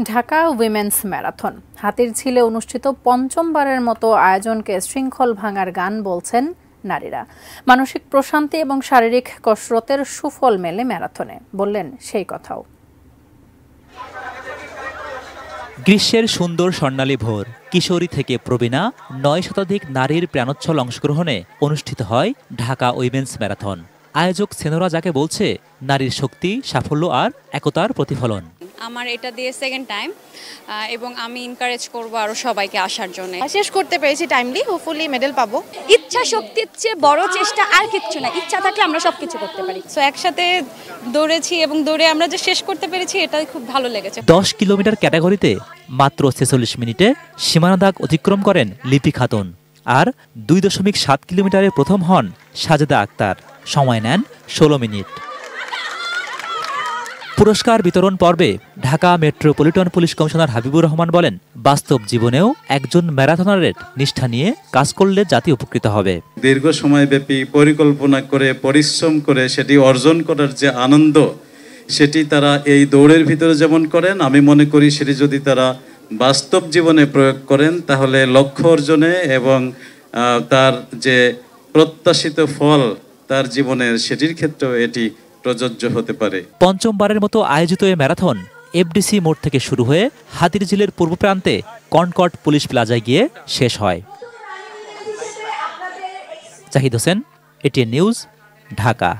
Dhaka women's marathon হাতিরঝিলে অনুষ্ঠিত পঞ্চমবারের মতো আয়োজনকে শৃঙ্খল ভাঙার গান বলছেন নারীরা। মানসিক প্রশান্তি এবং শারীরিক কসরতের সুফল মেলে ম্যারাথনে, বললেন সেই কথাও। গ্রীষ্মের সুন্দর স্বর্ণালী ভোর, কিশোরী থেকে প্রবীণা 9 শতাধিক নারীর প্রাণোচ্ছল অংশগ্রহণে অনুষ্ঠিত হয় ঢাকা উইমেন্স ম্যারাথন। আয়োজক সেনোরা যাকে বলছে নারীর শক্তি, সাফল্য আর একতার প্রতিফলন। আমার এটা দিয়ে সেকেন্ড টাইম এবং আমি এনকারেজ করব আরো সবাইকে আসার জন্য। শেষ করতে পেরেছি টাইমলি, হোপফুলি মেডেল পাবো। ইচ্ছা শক্তির চেয়ে বড় চেষ্টা আর কিচ্ছু না, ইচ্ছা থাকলে আমরা সবকিছু করতে পারি। সো একসাথে দৌড়েছি এবং দৌড়ে আমরা যে শেষ করতে পেরেছি এটাই খুব ভালো লেগেছে। 10 কিলোমিটার ক্যাটাগরিতে মাত্র 46 মিনিটে সীমানা দাগ অতিক্রম করেন লিপি খাতুন, আর 2.7 কিলোমিটারে প্রথম হন সাজেদা আক্তার। সময় নেন 16 মিনিট। পুরস্কার বিতরণ পর্বে Dhaka metropolitan police commissioner Habibur Rahman বলেন, বাস্তব জীবনেও একজন ম্যারাথনারের নিষ্ঠা নিয়ে কাজ করলে জাতি উপকৃত হবে। দীর্ঘ সময়ব্যাপী পরিকল্পনা করে পরিশ্রম করে সেটি অর্জন করার যে আনন্দ, সেটি তারা এই দৌড়ের ভিতরে যেমন করেন, আমি মনে করি সেটি যদি তারা বাস্তব জীবনে প্রয়োগ করেন তাহলে লক্ষ্য অর্জনে এবং তার যে প্রত্যাশিত ফল তার জীবনের, সেটির ক্ষেত্রেও এটি প্রযোজ্য হতে পারে। পঞ্চমবারের মতো আয়োজিত এই ম্যারাথন এফডিসি মোড় থেকে শুরু হয়ে হাতিরঝিলের পূর্ব প্রান্তে কনকর্ড পুলিশ প্লাজায় গিয়ে শেষ হয়। Zahid Hossain, ATN news, Dhaka.